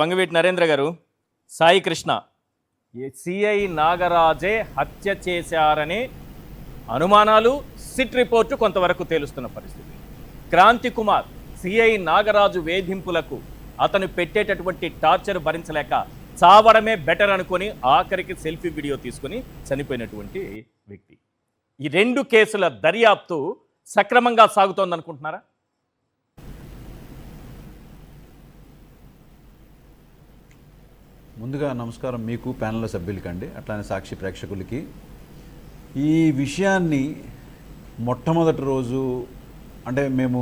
వంగవీటి నరేంద్ర గారు, సాయి కృష్ణ సిఐ నాగరాజే హత్య చేశారనే అనుమానాలు సిట్ రిపోర్టు కొంతవరకు తేలుస్తున్న పరిస్థితి. క్రాంతి కుమార్ సిఐ నాగరాజు వేధింపులకు అతను పెట్టేటటువంటి టార్చర్ భరించలేక చావడమే బెటర్ అనుకొని ఆఖరికి సెల్ఫీ వీడియో తీసుకుని చనిపోయినటువంటి వ్యక్తి. ఈ రెండు కేసుల దర్యాప్తు సక్రమంగా సాగుతోందనుకుంటున్నారా? ముందుగా నమస్కారం మీకు, ప్యానెల్ సభ్యులకండి, అట్లానే సాక్షి ప్రేక్షకులకి. ఈ విషయాన్ని మొట్టమొదటి రోజు అంటే మేము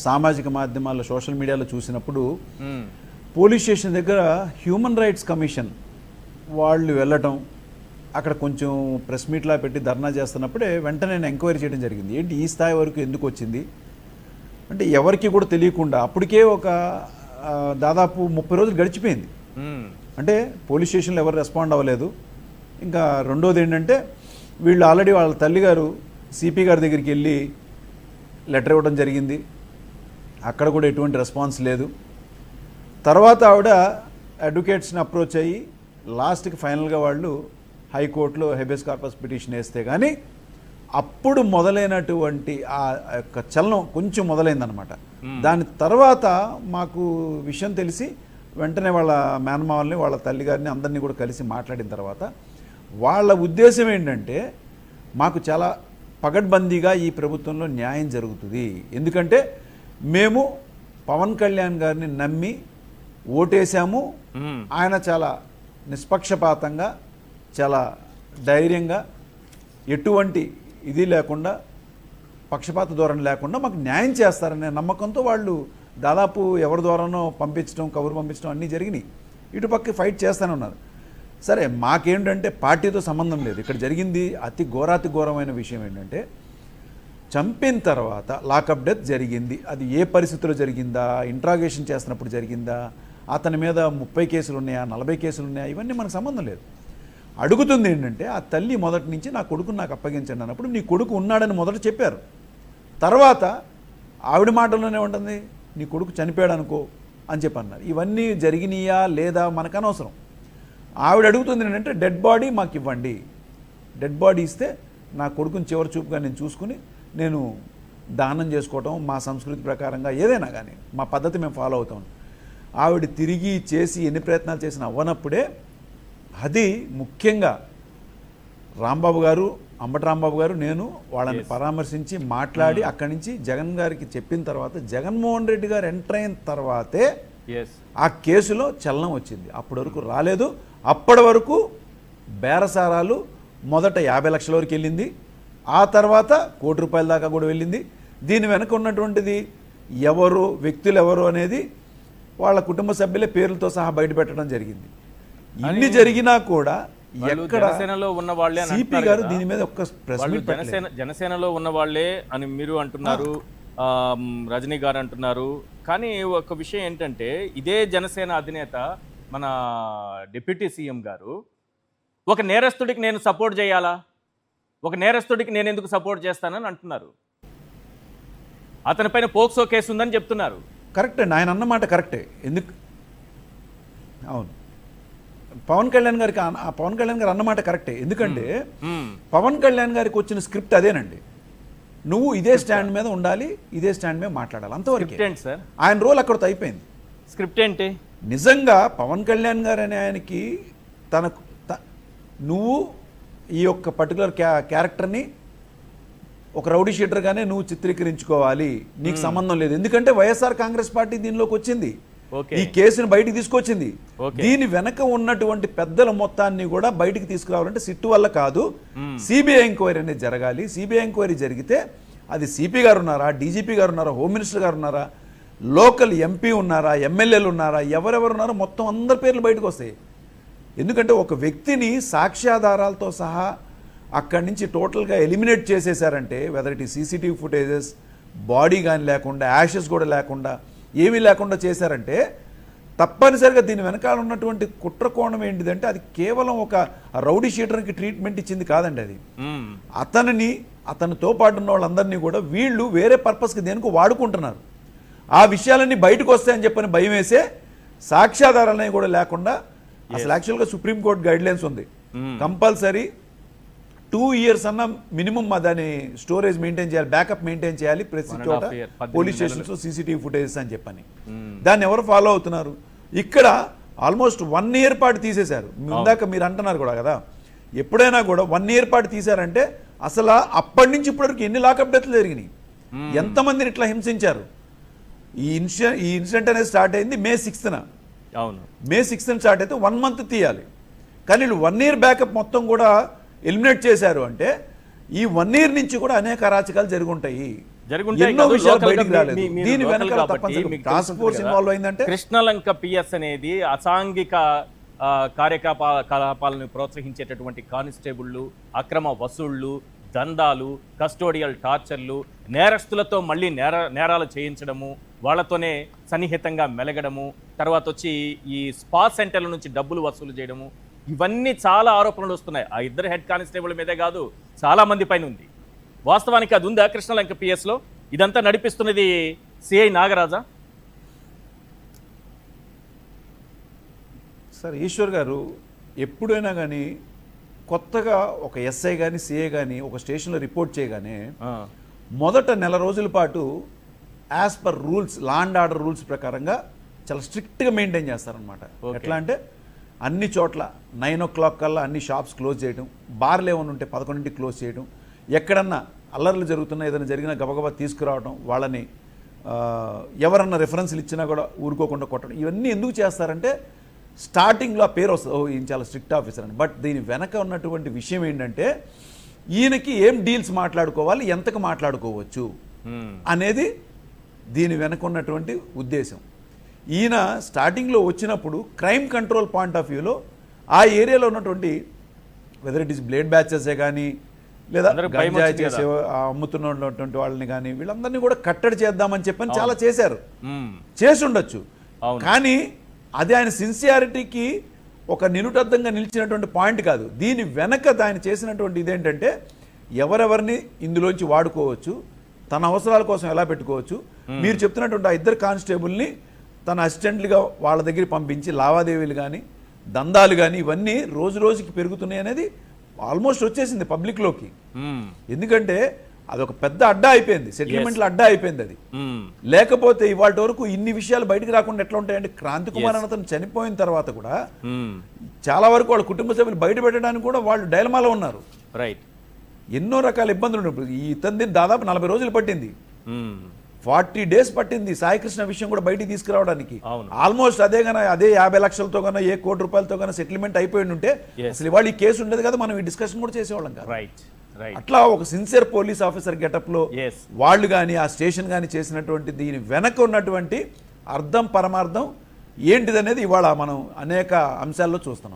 సామాజిక మాధ్యమాల్లో సోషల్ మీడియాలో చూసినప్పుడు పోలీస్ స్టేషన్ దగ్గర హ్యూమన్ రైట్స్ కమిషన్ వాళ్ళు వెళ్ళటం, అక్కడ కొంచెం ప్రెస్ మీట్లా పెట్టి ధర్నా చేస్తున్నప్పుడే వెంటనే నేను ఎంక్వైరీ చేయడం జరిగింది. ఏంటి ఈ స్థాయి వరకు ఎందుకు వచ్చింది అంటే ఎవరికి కూడా తెలియకుండా అప్పటికే ఒక దాదాపు 30 రోజులు గడిచిపోయింది. అంటే పోలీస్ స్టేషన్లో ఎవరు రెస్పాండ్ అవ్వలేదు. ఇంకా రెండోది ఏంటంటే వీళ్ళు ఆల్రెడీ వాళ్ళ తల్లిగారు సిపి గారి దగ్గరికి వెళ్ళి లెటర్ ఇవ్వడం జరిగింది. అక్కడ కూడా ఎటువంటి రెస్పాన్స్ లేదు. తర్వాత ఆవిడ అడ్వకేట్స్ని అప్రోచ్ అయ్యి లాస్ట్కి ఫైనల్గా వాళ్ళు హైకోర్టులో హెబియస్ కార్పస్ పిటిషన్ వేస్తే కానీ అప్పుడు మొదలైనటువంటి ఆ యొక్క చలనం కొంచెం మొదలైందనమాట. దాని తర్వాత మాకు విషయం తెలిసి వెంటనే వాళ్ళ మేనమావల్ని, వాళ్ళ తల్లిగారిని అందరినీ కూడా కలిసి మాట్లాడిన తర్వాత వాళ్ళ ఉద్దేశం ఏంటంటే మాకు చాలా పగడ్బందీగా ఈ ప్రభుత్వంలో న్యాయం జరుగుతుంది. ఎందుకంటే మేము పవన్ కళ్యాణ్ గారిని నమ్మి ఓటేశాము. ఆయన చాలా నిష్పక్షపాతంగా, చాలా ధైర్యంగా, ఎటువంటి ఇది లేకుండా, పక్షపాత ధోరణి లేకుండా మాకు న్యాయం చేస్తారనే నమ్మకంతో వాళ్ళు దాదాపు ఎవరి ద్వారానో పంపించడం, కబురు పంపించడం అన్నీ జరిగినాయి. ఇటుపక్క ఫైట్ చేస్తూనే ఉన్నారు. సరే, మాకేంటంటే పార్టీతో సంబంధం లేదు. ఇక్కడ జరిగింది అతి ఘోరమైన విషయం ఏంటంటే చంపిన తర్వాత లాకప్ డెత్ జరిగింది. అది ఏ పరిస్థితుల్లో జరిగిందా, ఇంట్రాగేషన్ చేస్తున్నప్పుడు జరిగిందా, అతని మీద 30 కేసులు ఉన్నాయా, 40 కేసులు ఉన్నాయా, ఇవన్నీ మనకు సంబంధం లేదు. అడుగుతుంది ఏంటంటే ఆ తల్లి మొదటి నుంచి నా కొడుకుని నాకు అప్పగించండి అన్నప్పుడు నీ కొడుకు ఉన్నాడని మొదట చెప్పారు. తర్వాత ఆవిడ మాటల్లోనే ఉంటుంది నీ కొడుకు చనిపోయాడు అనుకో అని చెప్పి అన్నారు. ఇవన్నీ జరిగినాయా లేదా మనకు అనవసరం. ఆవిడ అడుగుతుంది ఏంటంటే డెడ్ బాడీ మాకు ఇవ్వండి, డెడ్ బాడీ ఇస్తే నా కొడుకుని చివరి చూపుగా నేను చూసుకుని నేను దానం చేసుకోవటం, మా సంస్కృతి ప్రకారంగా ఏదైనా కానీ మా పద్ధతి మేము ఫాలో అవుతాం. ఆవిడ తిరిగి చేసి ఎన్ని ప్రయత్నాలు చేసినా అవ్వనప్పుడే, అది ముఖ్యంగా రాంబాబు గారు, అంబటి రాంబాబు గారు, నేను వాళ్ళని పరామర్శించి మాట్లాడి అక్కడి నుంచి జగన్ గారికి చెప్పిన తర్వాత జగన్మోహన్ రెడ్డి గారు ఎంటర్ అయిన తర్వాతే ఆ కేసులో చలనం వచ్చింది. అప్పటి వరకు రాలేదు. అప్పటి వరకు బేరసారాలు మొదట 50 లక్షల వరకు వెళ్ళింది, ఆ తర్వాత ₹1 కోటి దాకా కూడా వెళ్ళింది. దీని వెనక ఉన్నటువంటిది ఎవరు, వ్యక్తులు ఎవరు అనేది వాళ్ళ కుటుంబ సభ్యులే పేర్లతో సహా బయటపెట్టడం జరిగింది. ఇన్ని జరిగినా కూడా జనసేనలో ఉన్న వాళ్ళే సిపి గారు దీని మీద ఒక్క జనసేనలో ఉన్న వాళ్ళే అని మీరు అంటున్నారు, రజనీ గారు అంటున్నారు. కానీ ఒక విషయం ఏంటంటే ఇదే జనసేన అధినేత మన డిప్యూటీ సీఎం గారు ఒక నేరస్తుడికి నేను సపోర్ట్ చేయాలా, ఒక నేరస్తుడికి నేను ఎందుకు సపోర్ట్ చేస్తానని అంటున్నారు. అతనిపైన పోక్సో కేసు ఉందని చెప్తున్నారు. కరెక్టే, ఆయన అన్నమాట కరెక్టే. ఎందుకు అవును, పవన్ కళ్యాణ్ గారు అన్నమాట కరెక్టే. ఎందుకంటే పవన్ కళ్యాణ్ గారికి వచ్చిన స్క్రిప్ట్ అదేనండి, నువ్వు ఇదే స్టాండ్ మీద ఉండాలి, ఇదే స్టాండ్ మీద మాట్లాడాలి, అంతవరకు సార్. ఆయన రోల్ అక్కడితో అయిపోయింది. స్క్రిప్ట్ ఏంటి? నిజంగా పవన్ కళ్యాణ్ గారు అనే ఆయనకి తనకు నువ్వు ఈ యొక్క పర్టికులర్ క్యారెక్టర్ని ఒక రౌడీ షీటర్గానే నువ్వు చిత్రీకరించుకోవాలి, నీకు సంబంధం లేదు. ఎందుకంటే వైఎస్ఆర్ కాంగ్రెస్ పార్టీ దీనిలోకి వచ్చింది, ఈ కేసును బయటికి తీసుకొచ్చింది. దీని వెనక ఉన్నటువంటి పెద్దల మొత్తాన్ని కూడా బయటికి తీసుకురావాలంటే సిట్టు వల్ల కాదు, సిబిఐ ఎంక్వైరీ అనేది జరగాలి. సిబిఐ ఎంక్వైరీ జరిగితే అది సిపి గారు ఉన్నారా, డీజీపీ గారు ఉన్నారా, హోమ్ మినిస్టర్ గారు ఉన్నారా, లోకల్ ఎంపీ ఉన్నారా, ఎమ్మెల్యేలు ఉన్నారా, ఎవరెవరు ఉన్నారో మొత్తం అందరి పేర్లు బయటకు వస్తాయి. ఎందుకంటే ఒక వ్యక్తిని సాక్ష్యాధారాలతో సహా అక్కడి నుంచి టోటల్గా ఎలిమినేట్ చేసేసారంటే, వెదర్ ఇట్ ఈ సీసీటీవీ ఫుటేజెస్, బాడీ కానీ లేకుండా, యాషెస్ కూడా లేకుండా, ఏమీ లేకుండా చేశారంటే తప్పనిసరిగా దీని వెనకాల ఉన్నటువంటి కుట్ర కోణం ఏంటిదంటే అది కేవలం ఒక రౌడీ షీటర్కి ట్రీట్మెంట్ ఇచ్చింది కాదండి. అది అతనితో పాటు ఉన్న వాళ్ళందరినీ కూడా వీళ్ళు వేరే పర్పస్కి దేనికి వాడుకుంటున్నారు. ఆ విషయాలన్నీ బయటకు వస్తాయని చెప్పని భయం వేసే సాక్ష్యాధారాలనే కూడా లేకుండా అసలు యాక్చువల్గా సుప్రీంకోర్టు గైడ్లైన్స్ ఉంది, కంపల్సరీ 2 years అన్న మినిమం దాని స్టోరేజ్ మెయింటైన్ చేయాలి, బ్యాకప్ మెయింటైన్ చేయాలి ప్రతి చోట, 1.5 year, 18 police stations CCTV footages అని చెప్పని. దాన్ని ఎవరు ఫాలో అవుతున్నారు? ఇక్కడ ఆల్మోస్ట్ 1 year పాటు తీసేశారు. ఇందాక మీరు అంటున్నారు కూడా కదా, ఎప్పుడైనా కూడా 1 year పాటు తీశారంటే అసలు అప్పటి నుంచి ఇప్పటివరకు ఎన్ని లాకప్ డెత్లు జరిగినాయి, ఎంతమందిని ఇట్లా హింసించారు. ఈ ఇన్సిడెంట్ అనేది స్టార్ట్ అయింది May 6th. అవును, May 6th స్టార్ట్ అయితే 1 month తీయాలి, కానీ వీళ్ళు 1 year బ్యాకప్ మొత్తం కూడా ఎలిమినేట్ చేశారు. అంటే ఈ 1 year నుంచి కూడా అనేక అరాచకాలు జరుగుంటాయి, ఎన్నో విషయాలు బయటికి రాలేదు. దీని వెనకాల తప్పనిసరిగా టాస్క్ ఫోర్స్ ఇన్వాల్వ్ అయిందంటే కృష్ణలంక పిఎస్ అనేది అసాంఘిక కార్యకలాపాలను ప్రోత్సహించేటటువంటి కానిస్టేబుళ్ళు, అక్రమ వసూళ్లు, దందాలు, కస్టోడియల్ టార్చర్లు, నేరస్తులతో మళ్ళీ నేరాలు చేయించడము, వాళ్ళతోనే సన్నిహితంగా మెలగడము, తర్వాత వచ్చి ఈ స్పా సెంటర్ల నుంచి డబ్బులు వసూలు చేయడము, ఇవన్నీ చాలా ఆరోపణలు వస్తున్నాయి. ఆ ఇద్దరు హెడ్ కానిస్టేబుల్ మీదే కాదు, చాలా మంది పైన ఉంది. వాస్తవానికి అది ఉందా కృష్ణలంక పిఎస్లో? ఇదంతా నడిపిస్తున్నది సిఐ నాగరాజా? సార్ ఈశ్వర్ గారు, ఎప్పుడైనా కానీ కొత్తగా ఒక ఎస్ఐ కానీ సిఐ కానీ ఒక స్టేషన్లో రిపోర్ట్ చేయగానే మొదట 1 నెల రోజుల పాటు as per rules, law and order rules ప్రకారంగా చాలా స్ట్రిక్ట్గా మెయింటైన్ చేస్తారనమాట. ఎట్లా అంటే అన్ని చోట్ల 9 o'clock కల్లా అన్ని షాప్స్ క్లోజ్ చేయడం, బార్లు ఏమైనా ఉంటే 11కి క్లోజ్ చేయడం, ఎక్కడన్నా అల్లర్లు జరుగుతున్నా ఏదైనా జరిగినా గబగబా తీసుకురావడం, వాళ్ళని ఎవరన్నా రెఫరెన్స్లు ఇచ్చినా కూడా ఊరుకోకుండా కొట్టడం, ఇవన్నీ ఎందుకు చేస్తారంటే స్టార్టింగ్లో ఆ పేరు వస్తుంది, ఓ ఈయన చాలా స్ట్రిక్ట్ ఆఫీసర్ అని. బట్ దీని వెనక ఉన్నటువంటి విషయం ఏంటంటే ఈయనకి ఏం డీల్స్ మాట్లాడుకోవాలి, ఎంతకు మాట్లాడుకోవచ్చు అనేది దీని వెనక ఉన్నటువంటి ఉద్దేశం. ఈయన స్టార్టింగ్లో వచ్చినప్పుడు క్రైమ్ కంట్రోల్ పాయింట్ ఆఫ్ వ్యూలో ఆ ఏరియాలో ఉన్నటువంటి వెదర్ ఇట్ ఈస్ బ్లేడ్ బ్యాచెసే కానీ లేదా గంజాయి చేసే అమ్ముతున్నటువంటి వాళ్ళని కానీ వీళ్ళందరినీ కూడా కట్టడి చేద్దామని చెప్పని చాలా చేశారు, చేసి ఉండొచ్చు. కానీ అది ఆయన సిన్సియారిటీకి ఒక నిలుటద్దంగా నిలిచినటువంటి పాయింట్ కాదు. దీని వెనక ఆయన చేసినటువంటి ఇదేంటంటే ఎవరెవరిని ఇందులోంచి వాడుకోవచ్చు, తన అవసరాల కోసం ఎలా పెట్టుకోవచ్చు. మీరు చెప్తున్నటువంటి ఆ ఇద్దరు కానిస్టేబుల్ని తన అసిస్టెంట్లుగా వాళ్ళ దగ్గర పంపించి లావాదేవీలు కానీ దందాలు కానీ ఇవన్నీ రోజు రోజుకి పెరుగుతున్నాయి అనేది ఆల్మోస్ట్ వచ్చేసింది పబ్లిక్లోకి. ఎందుకంటే అదొక పెద్ద అడ్డా అయిపోయింది, సెటిల్మెంట్ల అడ్డా అయిపోయింది అది. లేకపోతే ఇవాళ వరకు ఇన్ని విషయాలు బయటకు రాకుండా ఎట్లా ఉంటాయంటే క్రాంతి కుమార్ అతను చనిపోయిన తర్వాత కూడా చాలా వరకు వాళ్ళ కుటుంబ సభ్యులు బయట పెట్టడానికి కూడా వాళ్ళు డైలమాలో ఉన్నారు. రైట్, ఎన్నో రకాల ఇబ్బందులు ఉన్నప్పుడు ఈ ఇతని దాదాపు 40 రోజులు పట్టింది, 40 days పట్టింది సాయికృష్ణ విషయం కూడా బయటికి తీసుకురావడానికి. ఆల్మోస్ట్ అదే 50 లక్షలతో కన్నా £1 కోటి సెటిల్మెంట్ అయిపోయి ఉంటే అసలు ఇవాళ ఈ కేసు ఉండేది కదా, మనం ఈ డిస్కషన్ కూడా చేసేవాళ్ళం కదా. అట్లా ఒక సిన్సియర్ పోలీస్ ఆఫీసర్ గెటప్ లో వాళ్ళు కానీ ఆ స్టేషన్ కానీ చేసినటువంటి దీని వెనక ఉన్నటువంటి అర్థం పరమార్థం ఏంటిదనేది ఇవాళ మనం అనేక అంశాల్లో చూస్తున్నాం.